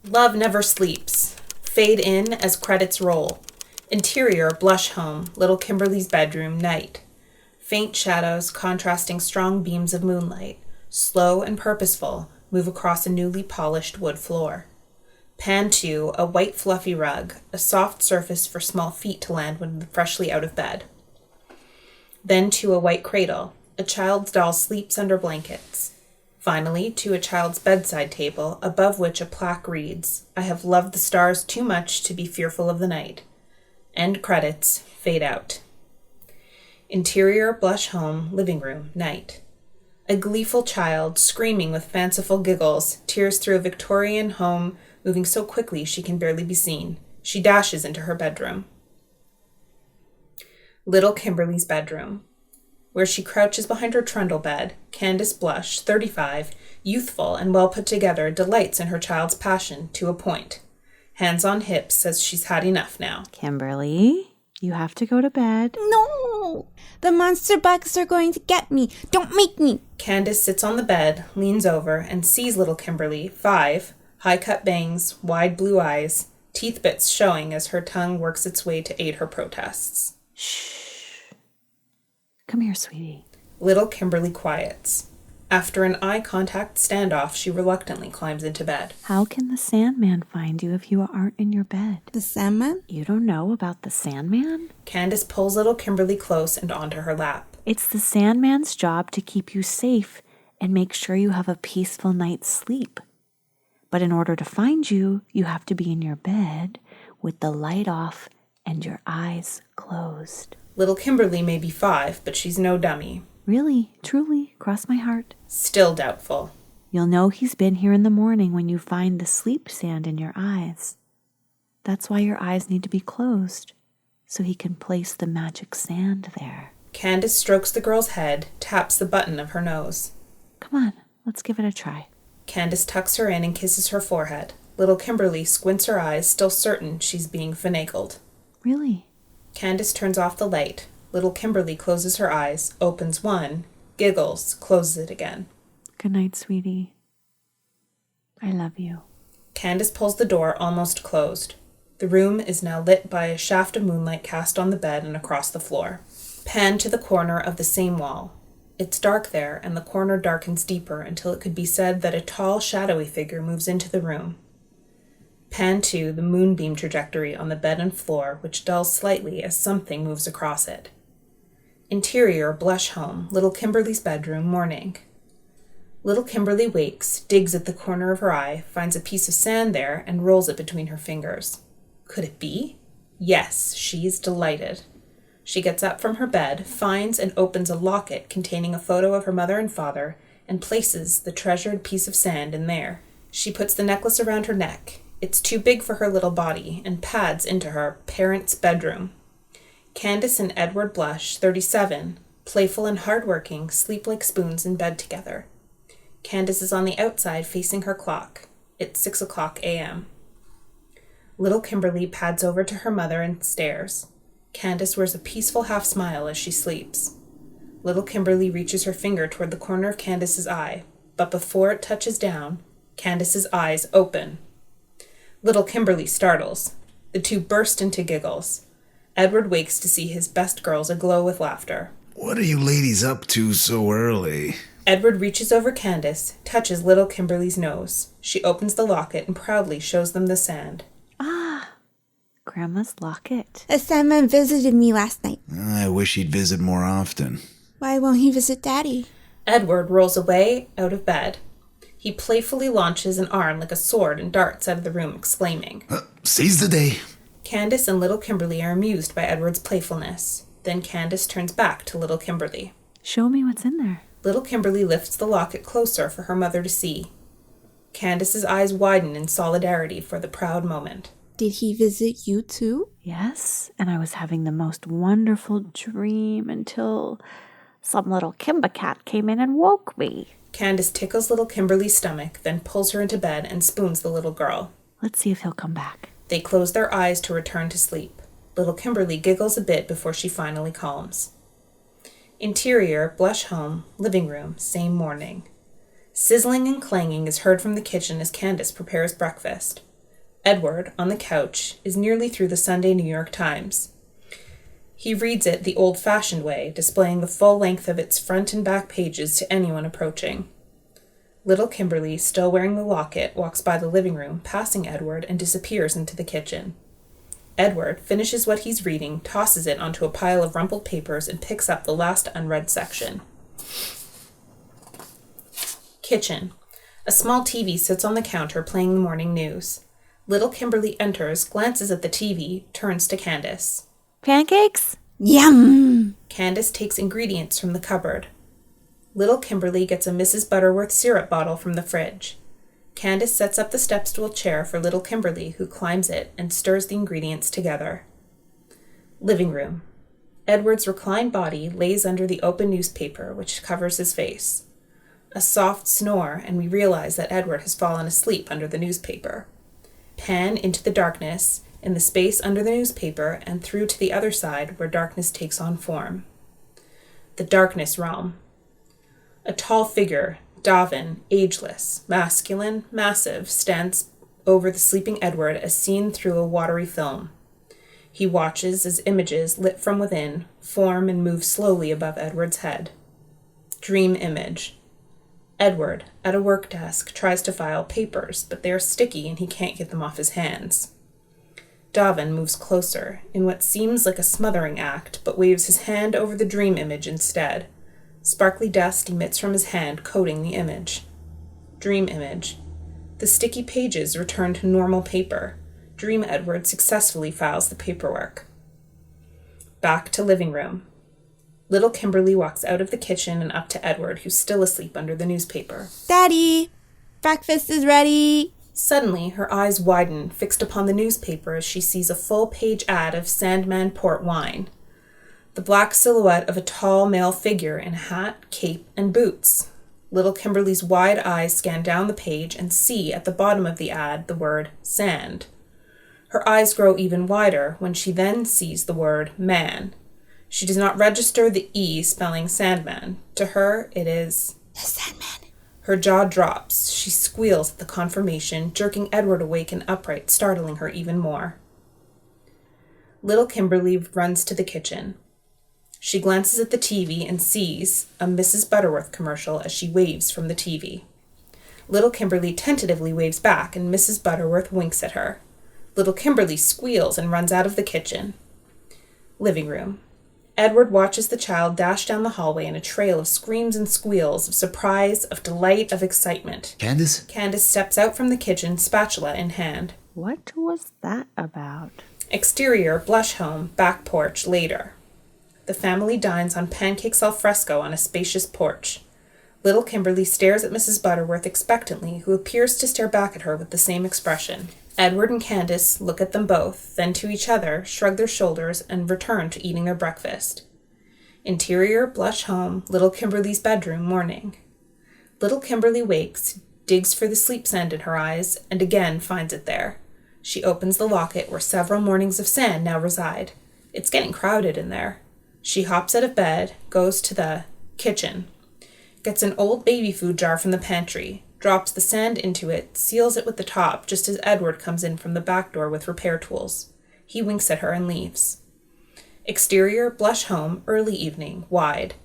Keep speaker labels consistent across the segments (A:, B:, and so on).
A: Love never sleeps. Fade in as credits roll. Interior, blush home, little Kimberly's bedroom, night. Faint shadows contrasting strong beams of moonlight, slow and purposeful, move across a newly polished wood floor. Pan to a white fluffy rug, a soft surface for small feet to land when freshly out of bed. Then to a white cradle. A child's doll sleeps under blankets. Finally, to a child's bedside table, above which a plaque reads, "I have loved the stars too much to be fearful of the night." End credits, fade out. Interior, blush home, living room, night. A gleeful child, screaming with fanciful giggles, tears through a Victorian home, moving so quickly she can barely be seen. She dashes into her bedroom. Little Kimberly's bedroom. Where she crouches behind her trundle bed, Candace Blush, 35, youthful and well put together, delights in her child's passion to a point. Hands on hips, says she's had enough now.
B: Kimberly, you have to go to bed.
C: No! The monster bugs are going to get me. Don't make me.
A: Candace sits on the bed, leans over, and sees little Kimberly, 5, high-cut bangs, wide blue eyes, teeth bits showing as her tongue works its way to aid her protests.
B: Shh. Come here, sweetie.
A: Little Kimberly quiets. After an eye contact standoff, she reluctantly climbs into bed.
B: How can the Sandman find you if you aren't in your bed?
C: The Sandman?
B: You don't know about the Sandman?
A: Candace pulls little Kimberly close and onto her lap.
B: It's the Sandman's job to keep you safe and make sure you have a peaceful night's sleep. But in order to find you, you have to be in your bed with the light off and your eyes closed.
A: Little Kimberly may be 5, but she's no dummy.
B: Really, truly, cross my heart.
A: Still doubtful.
B: You'll know he's been here in the morning when you find the sleep sand in your eyes. That's why your eyes need to be closed, so he can place the magic sand there.
A: Candace strokes the girl's head, taps the button of her nose.
B: Come on, let's give it a try.
A: Candace tucks her in and kisses her forehead. Little Kimberly squints her eyes, still certain she's being finagled.
B: Really?
A: Candace turns off the light. Little Kimberly closes her eyes, opens one, giggles, closes it again.
B: Good night, sweetie. I love you.
A: Candace pulls the door almost closed. The room is now lit by a shaft of moonlight cast on the bed and across the floor. Pan to the corner of the same wall. It's dark there, and the corner darkens deeper until it could be said that a tall, shadowy figure moves into the room. Pan to the moonbeam trajectory on the bed and floor, which dulls slightly as something moves across it. Interior, blush home, little Kimberly's bedroom, morning. Little Kimberly wakes, digs at the corner of her eye, finds a piece of sand there, and rolls it between her fingers. Could it be? Yes, she's delighted. She gets up from her bed, finds and opens a locket containing a photo of her mother and father, and places the treasured piece of sand in there. She puts the necklace around her neck. It's too big for her little body, and pads into her parents' bedroom. Candace and Edward Blush, 37, playful and hardworking, sleep like spoons in bed together. Candace is on the outside facing her clock. It's 6:00 a.m. Little Kimberly pads over to her mother and stares. Candace wears a peaceful half-smile as she sleeps. Little Kimberly reaches her finger toward the corner of Candace's eye, but before it touches down, Candace's eyes open. Little Kimberly startles. The two burst into giggles. Edward wakes to see his best girls aglow with laughter.
D: What are you ladies up to so early?
A: Edward reaches over Candace, touches little Kimberly's nose. She opens the locket and proudly shows them the sand.
B: Ah, Grandma's locket.
C: A Sandman visited me last night.
D: I wish he'd visit more often.
C: Why won't he visit Daddy?
A: Edward rolls away out of bed. He playfully launches an arm like a sword and darts out of the room, exclaiming,
D: Seize the day.
A: Candace and little Kimberly are amused by Edward's playfulness. Then Candace turns back to little Kimberly.
B: Show me what's in there.
A: Little Kimberly lifts the locket closer for her mother to see. Candace's eyes widen in solidarity for the proud moment.
C: Did he visit you too?
B: Yes, and I was having the most wonderful dream until some little Kimber cat came in and woke me.
A: Candace tickles little Kimberly's stomach, then pulls her into bed and spoons the little girl.
B: Let's see if he'll come back.
A: They close their eyes to return to sleep. Little Kimberly giggles a bit before she finally calms. Interior, blush home, living room, same morning. Sizzling and clanging is heard from the kitchen as Candace prepares breakfast. Edward, on the couch, is nearly through the Sunday New York Times. He reads it the old-fashioned way, displaying the full length of its front and back pages to anyone approaching. Little Kimberly, still wearing the locket, walks by the living room, passing Edward, and disappears into the kitchen. Edward finishes what he's reading, tosses it onto a pile of rumpled papers, and picks up the last unread section. Kitchen. A small TV sits on the counter playing the morning news. Little Kimberly enters, glances at the TV, turns to Candace.
B: Pancakes?
C: Yum!
A: Candace takes ingredients from the cupboard. Little Kimberly gets a Mrs. Butterworth syrup bottle from the fridge. Candace sets up the step-stool chair for little Kimberly, who climbs it and stirs the ingredients together. Living room. Edward's reclined body lays under the open newspaper, which covers his face. A soft snore, and we realize that Edward has fallen asleep under the newspaper. Pan into the darkness, in the space under the newspaper, and through to the other side, where darkness takes on form. The darkness realm. A tall figure, Dahvin, ageless, masculine, massive, stands over the sleeping Edward as seen through a watery film. He watches as images, lit from within, form and move slowly above Edward's head. Dream image. Edward, at a work desk, tries to file papers, but they are sticky and he can't get them off his hands. Dahvin moves closer, in what seems like a smothering act, but waves his hand over the dream image instead. Sparkly dust emits from his hand, coating the image. Dream image. The sticky pages return to normal paper. Dream Edward successfully files the paperwork. Back to living room. Little Kimberly walks out of the kitchen and up to Edward, who's still asleep under the newspaper.
C: Daddy, breakfast is ready.
A: Suddenly, her eyes widen, fixed upon the newspaper as she sees a full-page ad of Sandman port wine. The black silhouette of a tall male figure in hat, cape, and boots. Little Kimberly's wide eyes scan down the page and see at the bottom of the ad the word sand. Her eyes grow even wider when she then sees the word man. She does not register the E spelling Sandman. To her, it is
C: The Sandman.
A: Her jaw drops. She squeals at the confirmation, jerking Edward awake and upright, startling her even more. Little Kimberly runs to the kitchen. She glances at the TV and sees a Mrs. Butterworth commercial as she waves from the TV. Little Kimberly tentatively waves back, and Mrs. Butterworth winks at her. Little Kimberly squeals and runs out of the kitchen. Living room. Edward watches the child dash down the hallway in a trail of screams and squeals, of surprise, of delight, of excitement.
D: Candace?
A: Candace steps out from the kitchen, spatula in hand.
B: What was that about?
A: Exterior, blush home, back porch, later. The family dines on pancakes al fresco on a spacious porch. Little Kimberly stares at Mrs. Butterworth expectantly, who appears to stare back at her with the same expression. Edward and Candace look at them both, then to each other, shrug their shoulders, and return to eating their breakfast. Interior, blush home, little Kimberly's bedroom, morning. Little Kimberly wakes, digs for the sleep sand in her eyes, and again finds it there. She opens the locket where several mornings of sand now reside. It's getting crowded in there. She hops out of bed, goes to the kitchen, gets an old baby food jar from the pantry, drops the sand into it, seals it with the top just as Edward comes in from the back door with repair tools. He winks at her and leaves. Exterior, blush home, early evening, wide.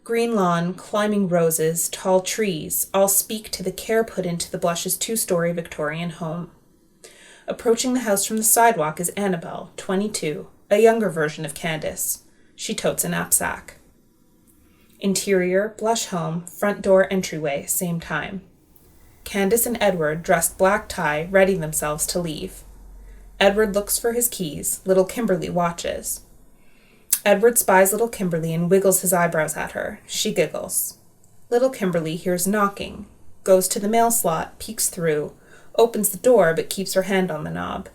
A: Green lawn, climbing roses, tall trees, all speak to the care put into the Blush's 2-story Victorian home. Approaching the house from the sidewalk is Annabelle, 22, a younger version of Candace. She totes a knapsack. Interior, blush home, front door entryway, same time. Candace and Edward, dressed black tie, ready themselves to leave. Edward looks for his keys. Little Kimberly watches. Edward spies little Kimberly and wiggles his eyebrows at her. She giggles. Little Kimberly hears knocking, goes to the mail slot, peeks through, opens the door but keeps her hand on the knob.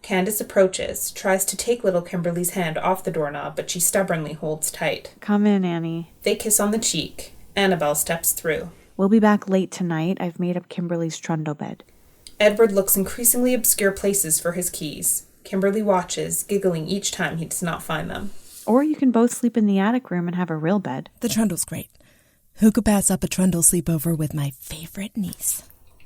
A: Candace approaches, tries to take little Kimberly's hand off the doorknob, but she stubbornly holds tight.
B: Come in, Annie.
A: They kiss on the cheek. Annabelle steps through.
B: We'll be back late tonight. I've made up Kimberly's trundle bed.
A: Edward looks increasingly obscure places for his keys. Kimberly watches, giggling each time he does not find them.
B: Or you can both sleep in the attic room and have a real bed.
E: The trundle's great. Who could pass up a trundle sleepover with my favorite niece?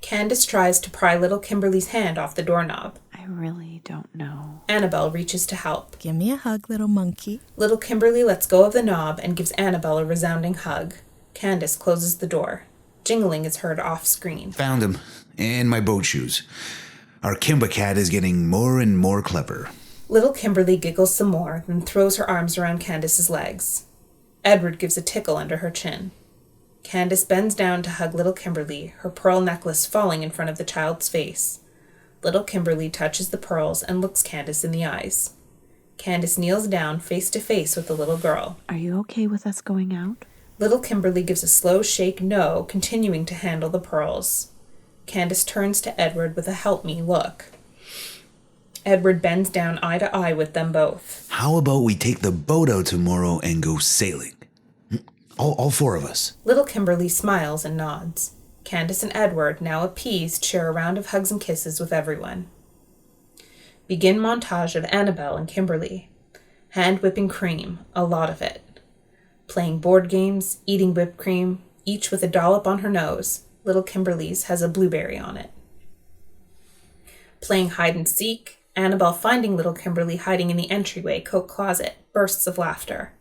A: Candace tries to pry little Kimberly's hand off the doorknob.
B: I really don't know.
A: Annabelle reaches to help.
E: Give me a hug, little monkey.
A: Little Kimberly lets go of the knob and gives Annabelle a resounding hug. Candace closes the door. Jingling is heard off-screen.
D: Found him. And my boat shoes. Our Kimba cat is getting more and more clever.
A: Little Kimberly giggles some more, then throws her arms around Candace's legs. Edward gives a tickle under her chin. Candace bends down to hug little Kimberly, her pearl necklace falling in front of the child's face. Little Kimberly touches the pearls and looks Candace in the eyes. Candace kneels down face to face with the little girl.
B: Are you okay with us going out?
A: Little Kimberly gives a slow shake no, continuing to handle the pearls. Candace turns to Edward with a help me look. Edward bends down eye to eye with them both.
D: How about we take the boat out tomorrow and go sailing? All four of us.
A: Little Kimberly smiles and nods. Candace and Edward, now appeased, share a round of hugs and kisses with everyone. Begin montage of Annabelle and Kimberly. Hand whipping cream, a lot of it. Playing board games, eating whipped cream, each with a dollop on her nose. Little Kimberly's has a blueberry on it. Playing hide and seek, Annabelle finding little Kimberly hiding in the entryway coat closet, bursts of laughter.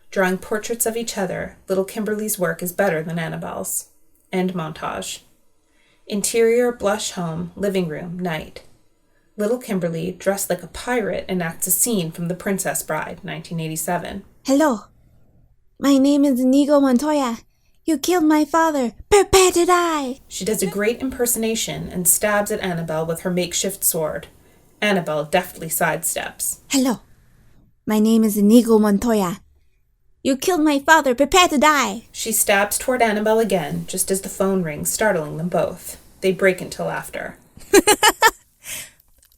A: Drawing portraits of each other, little Kimberly's work is better than Annabelle's. End montage. Interior, blush home, living room, night. Little Kimberly, dressed like a pirate, enacts a scene from The Princess Bride, 1987.
C: Hello. My name is Inigo Montoya. You killed my father. Prepare to die.
A: She does a great impersonation and stabs at Annabelle with her makeshift sword. Annabelle deftly sidesteps.
C: Hello. My name is Inigo Montoya. You killed my father. Prepare to die.
A: She stabs toward Annabelle again, just as the phone rings, startling them both. They break into laughter.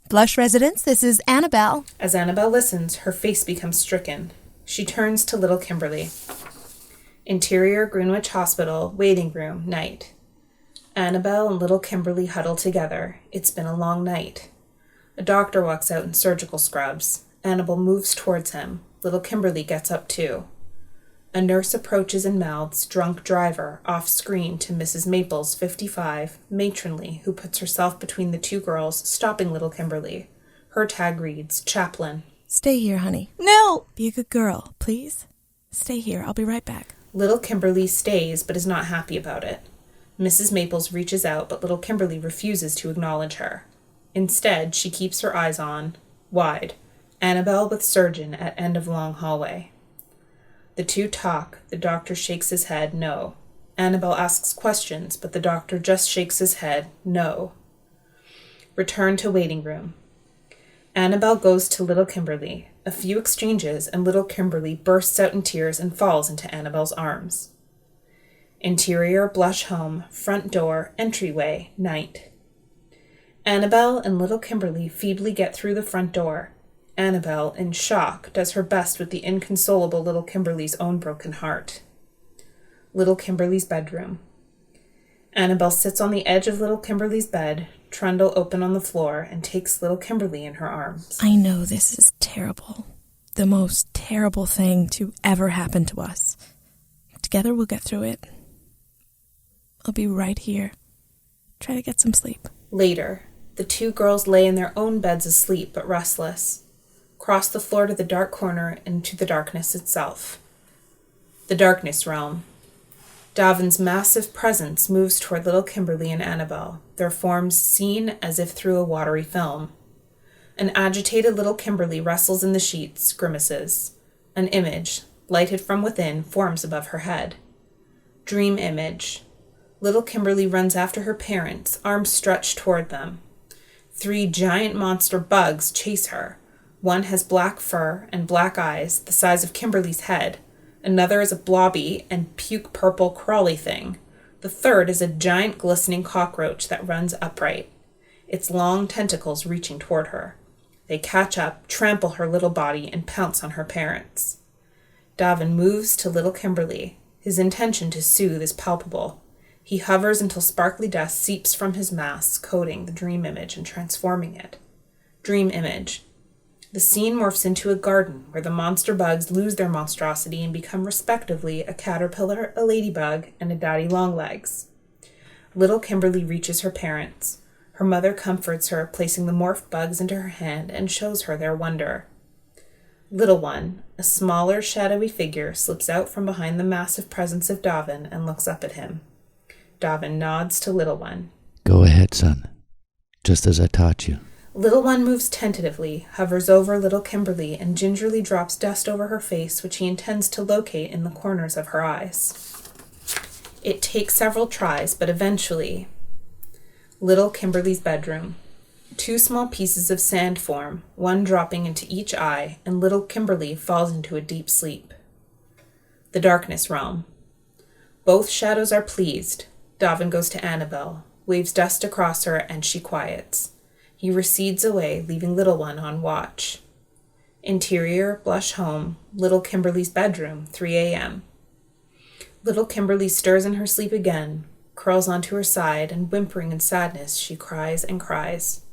E: Blush residents, this is Annabelle.
A: As Annabelle listens, her face becomes stricken. She turns to little Kimberly. Interior, Greenwich Hospital, waiting room, night. Annabelle and little Kimberly huddle together. It's been a long night. A doctor walks out in surgical scrubs. Annabelle moves towards him. Little Kimberly gets up too. A nurse approaches and mouths, drunk driver, off-screen to Mrs. Maples, 55, matronly, who puts herself between the two girls, stopping little Kimberly. Her tag reads, Chaplain.
E: Stay here, honey.
C: No.
E: Be a good girl, please. Stay here. I'll be right back.
A: Little Kimberly stays, but is not happy about it. Mrs. Maples reaches out, but little Kimberly refuses to acknowledge her. Instead, she keeps her eyes on, wide, Annabelle with surgeon at end of long hallway. The two talk. The doctor shakes his head, no. Annabelle asks questions, but the doctor just shakes his head, no. Return to waiting room. Annabelle goes to little Kimberly. A few exchanges, and little Kimberly bursts out in tears and falls into Annabelle's arms. Interior, blush home, front door, entryway, night. Annabelle and little Kimberly feebly get through the front door. Annabelle, in shock, does her best with the inconsolable little Kimberly's own broken heart. Little Kimberly's bedroom. Annabelle sits on the edge of little Kimberly's bed, trundle open on the floor, and takes little Kimberly in her arms.
E: I know this is terrible. The most terrible thing to ever happen to us. Together we'll get through it. I'll be right here. Try to get some sleep.
A: Later, the two girls lay in their own beds asleep but restless. Cross the floor to the dark corner and to the darkness itself. The darkness realm. Dahvin's massive presence moves toward little Kimberly and Annabelle, their forms seen as if through a watery film. An agitated little Kimberly wrestles in the sheets, grimaces. An image, lighted from within, forms above her head. Dream image. Little Kimberly runs after her parents, arms stretched toward them. 3 giant monster bugs chase her. One has black fur and black eyes, the size of Kimberly's head. Another is a blobby and puke-purple crawly thing. The third is a giant glistening cockroach that runs upright, its long tentacles reaching toward her. They catch up, trample her little body, and pounce on her parents. Dahvin moves to little Kimberly. His intention to soothe is palpable. He hovers until sparkly dust seeps from his mask, coating the dream image and transforming it. Dream image. The scene morphs into a garden where the monster bugs lose their monstrosity and become respectively a caterpillar, a ladybug, and a daddy longlegs. Little Kimberly reaches her parents. Her mother comforts her, placing the morph bugs into her hand and shows her their wonder. Little one, a smaller, shadowy figure, slips out from behind the massive presence of Dahvin and looks up at him. Dahvin nods to Little one.
F: Go ahead, son. Just as I taught you.
A: Little one moves tentatively, hovers over little Kimberly, and gingerly drops dust over her face, which he intends to locate in the corners of her eyes. It takes several tries, but eventually... Little Kimberly's bedroom. 2 small pieces of sand form, one dropping into each eye, and little Kimberly falls into a deep sleep. The darkness realm. Both shadows are pleased. Dahvin goes to Annabelle, waves dust across her, and she quiets. He recedes away, leaving Little One on watch. Interior, blush home, little Kimberly's bedroom, 3 a.m. Little Kimberly stirs in her sleep again, curls onto her side, and whimpering in sadness, she cries and cries.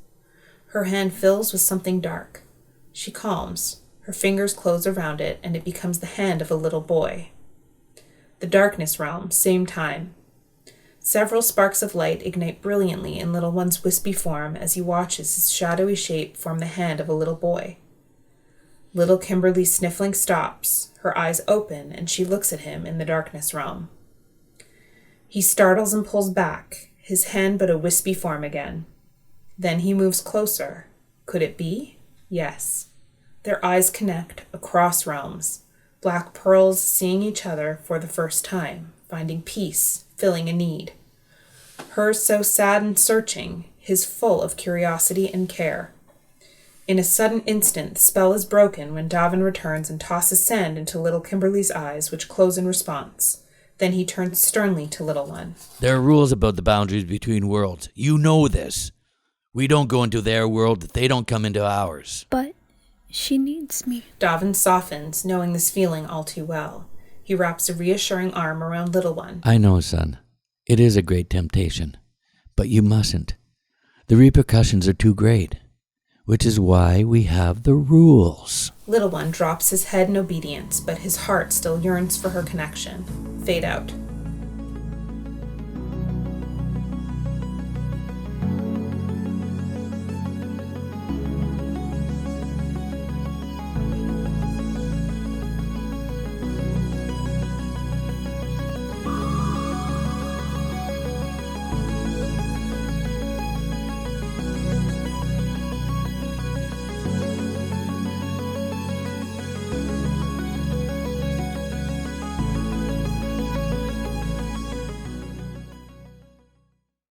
A: Her hand fills with something dark. She calms. Her fingers close around it, and it becomes the hand of a little boy. The darkness realm, same time. Several sparks of light ignite brilliantly in Little One's wispy form as he watches his shadowy shape form the hand of a little boy. Little Kimberly's sniffling stops, her eyes open, and she looks at him in the darkness realm. He startles and pulls back, his hand but a wispy form again. Then he moves closer. Could it be? Yes. Their eyes connect across realms, black pearls seeing each other for the first time, finding peace, filling a need. Hers so sad and searching, his full of curiosity and care. In a sudden instant, the spell is broken when Dahvin returns and tosses sand into little Kimberly's eyes, which close in response. Then he turns sternly to Little One.
G: There are rules about the boundaries between worlds. You know this. We don't go into their world, they don't come into ours.
H: But she needs me.
A: Dahvin softens, knowing this feeling all too well. He wraps a reassuring arm around Little One.
F: I know, son. It is a great temptation. But you mustn't. The repercussions are too great. Which is why we have the rules.
A: Little One drops his head in obedience, but his heart still yearns for her connection. Fade out.